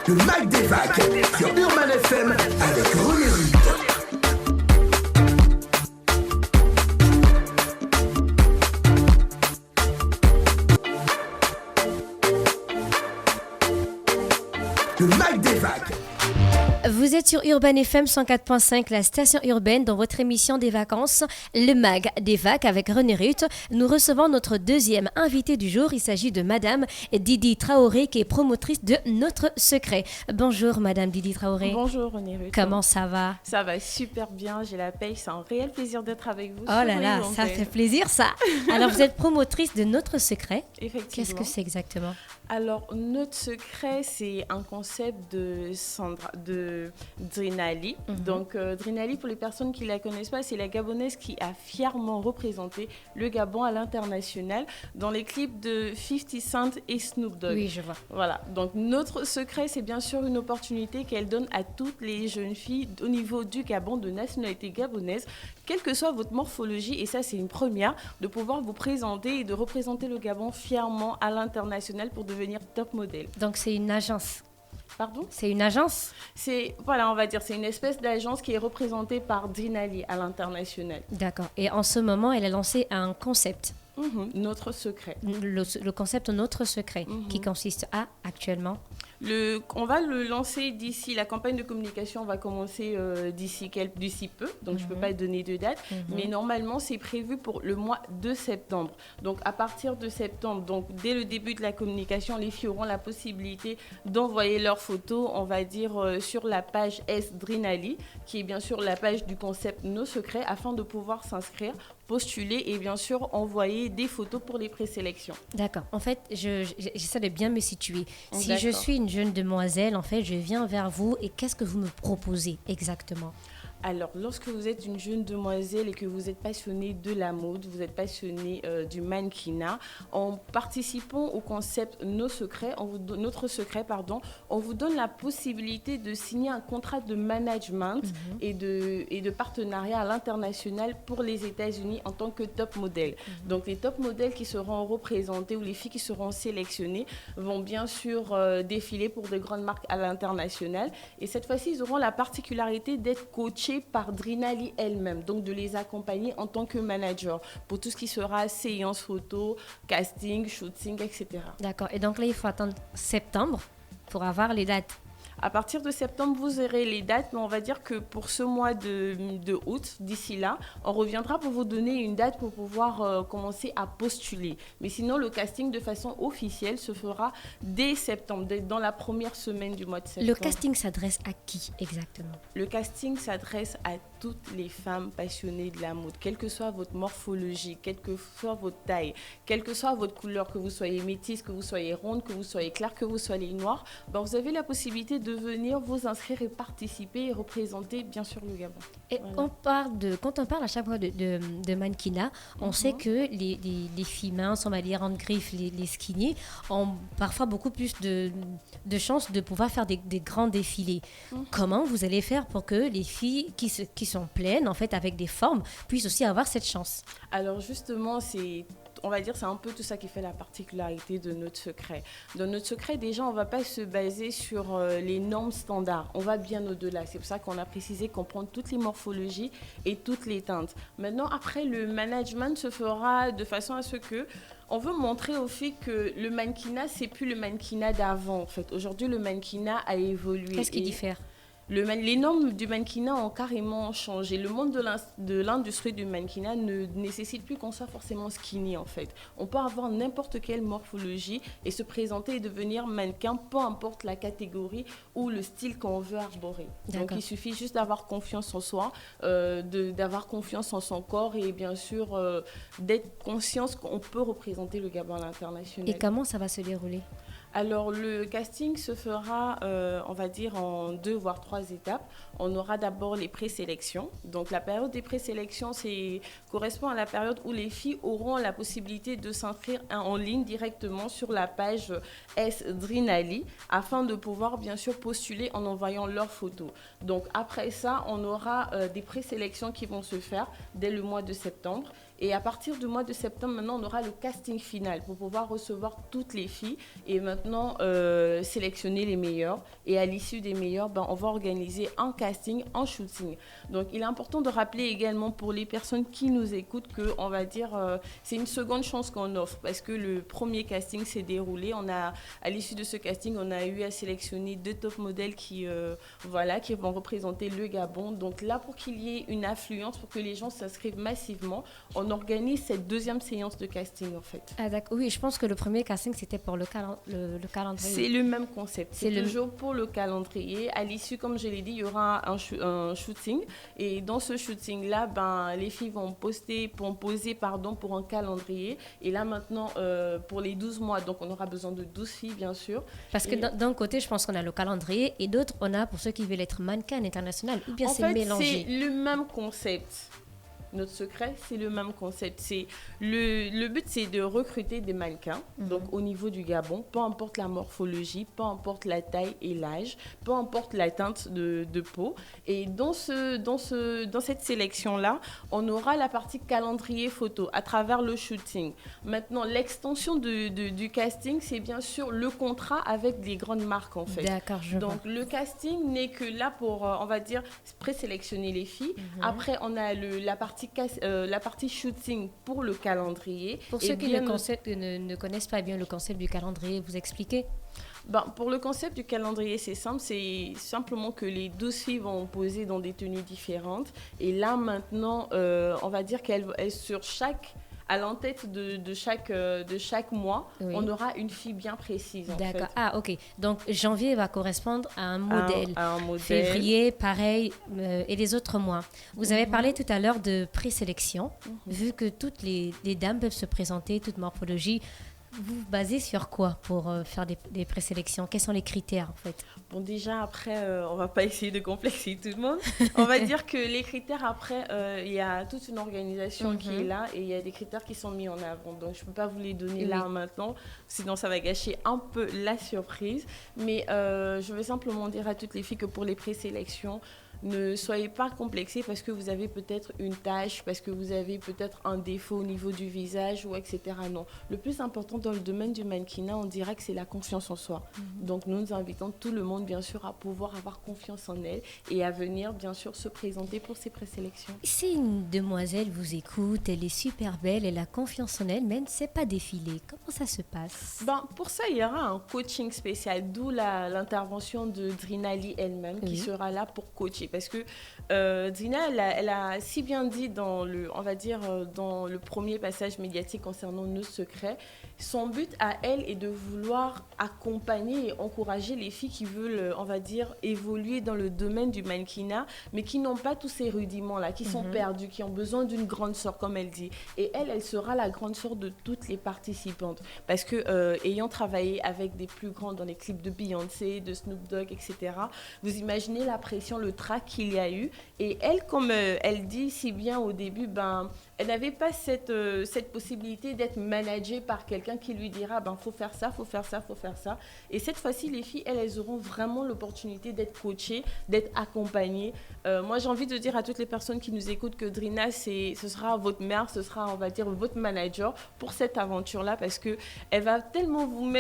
Le Mag des Vagues sur Urban FM avec René Rude. Le Mag des Vagues. Vous êtes sur Urban FM 104.5, la station urbaine, dans votre émission des vacances, le Mag des Vagues avec René Ruth. Nous recevons notre deuxième invitée du jour. Il s'agit de Madame Didi Traoré, qui est promotrice de Notre Secret. Bonjour Madame Didi Traoré. Bonjour René Ruth. Comment ça va? Ça va super bien, j'ai la paye, c'est un réel plaisir d'être avec vous. Oh là là, ça fait plaisir ça. Alors vous êtes promotrice de Notre Secret. Effectivement. Qu'est-ce que c'est exactement? Alors, Notre Secret, c'est un concept de Drinali. Donc, Drinali, pour les personnes qui ne la connaissent pas, c'est la Gabonaise qui a fièrement représenté le Gabon à l'international dans les clips de 50 Cent et Snoop Dogg. Oui, je vois. Voilà. Donc, Notre Secret, c'est bien sûr une opportunité qu'elle donne à toutes les jeunes filles au niveau du Gabon, de nationalité gabonaise, quelle que soit votre morphologie, et ça, c'est une première, de pouvoir vous présenter et de représenter le Gabon fièrement à l'international pour devenir top modèle. Donc, c'est une agence. Pardon ? C'est une agence? Voilà, on va dire, c'est une espèce d'agence qui est représentée par Drinali à l'international. D'accord. Et en ce moment, elle a lancé un concept. Notre Secret. Le concept Notre Secret, qui consiste à, actuellement... On va le lancer d'ici, la campagne de communication va commencer d'ici peu, donc je ne peux pas donner de date, mais normalement c'est prévu pour le mois de septembre. Donc à partir de septembre, donc dès le début de la communication, les filles auront la possibilité d'envoyer leurs photos, on va dire sur la page S-Drinali, qui est bien sûr la page du concept Nos Secrets, afin de pouvoir s'inscrire, postuler et bien sûr envoyer des photos pour les présélections. D'accord. En fait, j'essaie de bien me situer. Si D'accord. je suis une jeune demoiselle, en fait, je viens vers vous et qu'est-ce que vous me proposez exactement? Alors, lorsque vous êtes une jeune demoiselle et que vous êtes passionnée de la mode, vous êtes passionnée du mannequinat, en participant au concept Notre Secret, on vous donne la possibilité de signer un contrat de management et de partenariat à l'international pour les États-Unis en tant que top modèle. Donc, les top modèles qui seront représentés ou les filles qui seront sélectionnées vont bien sûr défiler pour de grandes marques à l'international. Et cette fois-ci, ils auront la particularité d'être coachés par Drinali elle-même, donc de les accompagner en tant que manager pour tout ce qui sera séance photo, casting, shooting, etc. D'accord. Et donc là, il faut attendre septembre pour avoir les dates. À partir de septembre, vous aurez les dates, mais on va dire que pour ce mois de août, d'ici là, on reviendra pour vous donner une date pour pouvoir commencer à postuler. Mais sinon, le casting de façon officielle se fera dès septembre, dans la première semaine du mois de septembre. Le casting s'adresse à qui exactement? Le casting s'adresse à toutes les femmes passionnées de la mode, quelle que soit votre morphologie, quelle que soit votre taille, quelle que soit votre couleur, que vous soyez métisse, que vous soyez ronde, que vous soyez claire, que vous soyez noire, vous avez la possibilité de venir vous inscrire et participer et représenter bien sûr le Gabon. Et Voilà. quand on parle à chaque fois de mannequinat, on sait que les filles minces, on va dire en griffe, les skinny, ont parfois beaucoup plus de chances de pouvoir faire des grands défilés. Comment vous allez faire pour que les filles qui sont pleines, en fait, avec des formes, puissent aussi avoir cette chance? Alors justement, on va dire c'est un peu tout ça qui fait la particularité de Notre Secret. Dans Notre Secret, déjà, on ne va pas se baser sur les normes standards. On va bien au-delà. C'est pour ça qu'on a précisé qu'on prend toutes les morphologies et toutes les teintes. Maintenant, après, le management se fera de façon à ce que on veut montrer aux filles que le mannequinat, c'est plus le mannequinat d'avant. En fait, aujourd'hui, le mannequinat a évolué. Qu'est-ce qui diffère? Les normes du mannequinat ont carrément changé. Le monde de l'industrie du mannequinat ne nécessite plus qu'on soit forcément skinny en fait. On peut avoir n'importe quelle morphologie et se présenter et devenir mannequin, peu importe la catégorie ou le style qu'on veut arborer. Donc il suffit juste d'avoir confiance en soi, d'avoir confiance en son corps et bien sûr d'être conscience qu'on peut représenter le Gabon à l'international. Et comment ça va se dérouler? Alors, le casting se fera, on va dire, en 2 voire 3 étapes. On aura d'abord les présélections. Donc, la période des présélections correspond à la période où les filles auront la possibilité de s'inscrire en ligne directement sur la page S-Drinali afin de pouvoir, bien sûr, postuler en envoyant leurs photos. Donc, après ça, on aura des présélections qui vont se faire dès le mois de septembre. Et à partir du mois de septembre, maintenant, on aura le casting final pour pouvoir recevoir toutes les filles et maintenant sélectionner les meilleures. Et à l'issue des meilleures, on va organiser un casting, un shooting. Donc, il est important de rappeler également pour les personnes qui nous écoutent que, on va dire, c'est une seconde chance qu'on offre parce que le premier casting s'est déroulé. À l'issue de ce casting, on a eu à sélectionner 2 top modèles qui vont représenter le Gabon. Donc là, pour qu'il y ait une affluence, pour que les gens s'inscrivent massivement, on organise cette deuxième séance de casting en fait. Ah d'accord, oui, je pense que le premier casting c'était pour le calendrier. C'est le même concept, c'est toujours pour le calendrier. À l'issue, comme je l'ai dit, il y aura un shooting et dans ce shooting-là, les filles vont poser pour un calendrier. Et là maintenant, pour les 12 mois, donc on aura besoin de 12 filles bien sûr. Parce que d'un côté, je pense qu'on a le calendrier et d'autres, on a pour ceux qui veulent être mannequin international ou bien c'est mélangé. C'est le même concept. Notre secret, c'est le même concept. Le but, c'est de recruter des mannequins, donc au niveau du Gabon, peu importe la morphologie, peu importe la taille et l'âge, peu importe la teinte de peau. Et dans cette sélection-là, on aura la partie calendrier photo à travers le shooting. Maintenant, l'extension du casting, c'est bien sûr le contrat avec des grandes marques, en fait. D'accord, je vois. Donc, le casting n'est que là pour, on va dire, présélectionner les filles. Après, on a la partie shooting pour le calendrier. Pour ceux qui ne connaissent pas bien le concept du calendrier, vous expliquez? Pour le concept du calendrier, c'est simple. C'est simplement que les 12 filles vont poser dans des tenues différentes. Et là, maintenant, on va dire qu'elles sur à l'entête de chaque mois, oui. On aura une fille bien précise. D'accord. Ah, ok. Donc, janvier va correspondre à un modèle. À un modèle. Février, pareil, et les autres mois. Vous avez parlé tout à l'heure de présélection. Vu que toutes les dames peuvent se présenter, toute morphologie, vous vous basez sur quoi pour faire des présélections? Quels sont les critères, en fait? Bon, déjà, après, on ne va pas essayer de complexer tout le monde. On va dire que les critères, après, il y a toute une organisation qui est là et il y a des critères qui sont mis en avant. Donc, je ne peux pas vous les donner là maintenant, sinon ça va gâcher un peu la surprise. Mais je veux simplement dire à toutes les filles que pour les présélections, ne soyez pas complexés parce que vous avez peut-être une tache, parce que vous avez peut-être un défaut au niveau du visage, ou etc. Non. Le plus important dans le domaine du mannequinat, on dirait que c'est la confiance en soi. Donc nous invitons tout le monde, bien sûr, à pouvoir avoir confiance en elle et à venir, bien sûr, se présenter pour ces présélections. Si une demoiselle vous écoute, elle est super belle, elle a confiance en elle, mais elle ne sait pas défiler, comment ça se passe? Pour ça, il y aura un coaching spécial, d'où l'intervention de Drinali elle-même, qui sera là pour coacher. Parce que Drina, elle a si bien dit dans le premier passage médiatique concernant nos secrets, son but à elle est de vouloir accompagner et encourager les filles qui veulent, on va dire, évoluer dans le domaine du mannequinat, mais qui n'ont pas tous ces rudiments-là, qui sont perdus, qui ont besoin d'une grande sœur, comme elle dit. Et elle sera la grande sœur de toutes les participantes. Parce que, ayant travaillé avec des plus grands dans les clips de Beyoncé, de Snoop Dogg, etc., vous imaginez la pression, le trac qu'il y a eu. Et elle, comme elle dit si bien au début, elle n'avait pas cette possibilité d'être managée par quelqu'un qui lui dira faut faire ça, faut faire ça, faut faire ça. Et cette fois-ci, les filles, elles auront vraiment l'opportunité d'être coachées, d'être accompagnées. Moi, j'ai envie de dire à toutes les personnes qui nous écoutent que Drina, ce sera votre mère, ce sera, on va dire, votre manager pour cette aventure-là, parce qu'elle va tellement vous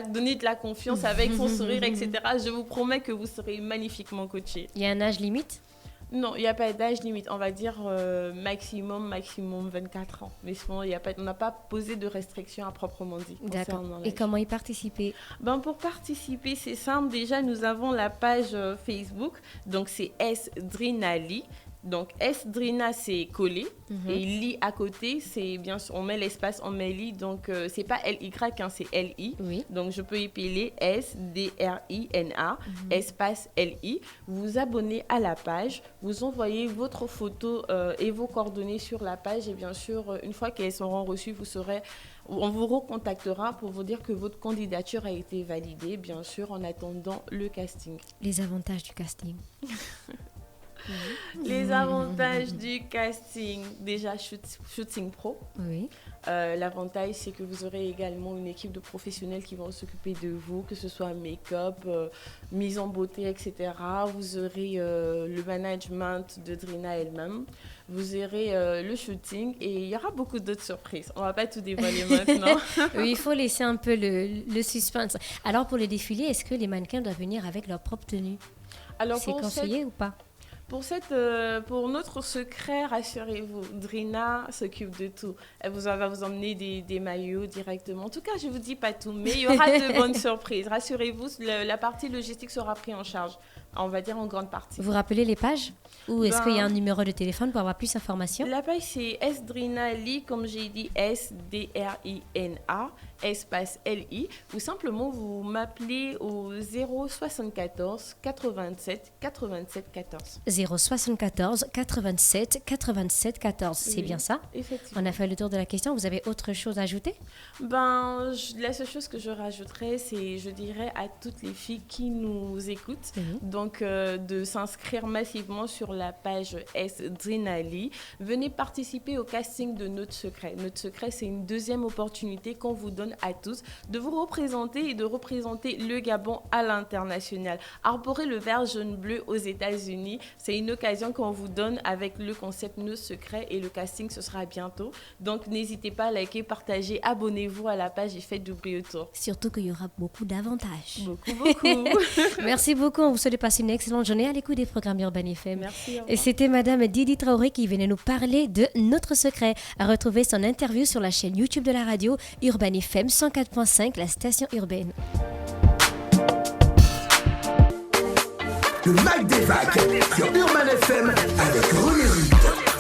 donner de la confiance avec son sourire, etc. Je vous promets que vous serez magnifiquement coachée. Il y a un âge limite? Non, il n'y a pas d'âge limite. On va dire maximum 24 ans. Mais sinon, on n'a pas posé de restrictions à proprement dit. D'accord. Et comment y participer? Pour participer, c'est simple. Déjà, nous avons la page Facebook. Donc, c'est S-Drinali. Donc, S-Drina, c'est collé. Et Li à côté, c'est bien sûr, on met l'espace, on met Li. Donc, c'est pas L-Y, c'est L-I. Oui. Donc, je peux épeler S-D-R-I-N-A, espace L-I. Vous vous abonnez à la page. Vous envoyez votre photo et vos coordonnées sur la page. Et bien sûr, une fois qu'elles seront reçues, on vous recontactera pour vous dire que votre candidature a été validée, bien sûr, en attendant le casting. Les avantages du casting. Les avantages du casting, déjà Shooting Pro. Oui. L'avantage, c'est que vous aurez également une équipe de professionnels qui vont s'occuper de vous, que ce soit make-up, mise en beauté, etc. Vous aurez le management de Drina elle-même. Vous aurez le shooting et il y aura beaucoup d'autres surprises. On ne va pas tout dévoiler maintenant. Oui, il faut laisser un peu le suspense. Alors, pour les défilés, est-ce que les mannequins doivent venir avec leur propre tenue? Alors, c'est conseillé ou pas? Pour notre secret, rassurez-vous, Drina s'occupe de tout. Elle va vous emmener des maillots directement. En tout cas, je ne vous dis pas tout, mais il y aura de bonnes surprises. Rassurez-vous, la partie logistique sera prise en charge, on va dire en grande partie. Vous rappelez les pages? Ou est-ce qu'il y a un numéro de téléphone pour avoir plus d'informations? La page, c'est Sdrina Li, comme j'ai dit, SDRINA, espace LI. Ou simplement, vous m'appelez au 074 87 87 14. 074 87 87 14, c'est Oui, bien ça? Effectivement. On a fait le tour de la question. Vous avez autre chose à ajouter? La seule chose que je rajouterais, c'est, je dirais à toutes les filles qui nous écoutent, donc de s'inscrire massivement sur la page Sdrinali. Venez participer au casting de Notre Secret. Notre Secret, c'est une deuxième opportunité qu'on vous donne à tous de vous représenter et de représenter le Gabon à l'international. Arborer le vert jaune-bleu aux États-Unis, c'est une occasion qu'on vous donne avec le concept Nos Secrets et le casting, ce sera bientôt. Donc, n'hésitez pas à liker, partager, abonnez-vous à la page et faites du bruit autour. Surtout qu'il y aura beaucoup d'avantages. Beaucoup. Merci beaucoup. On vous souhaite de passer une excellente journée à l'écoute des programmes Urban FM. Merci. Et c'était Madame Didi Traoré qui venait nous parler de Notre Secret. À retrouver son interview sur la chaîne YouTube de la radio Urban FM 104.5, la station urbaine. Le Mag des Vagues sur Urban FM avec René Rude.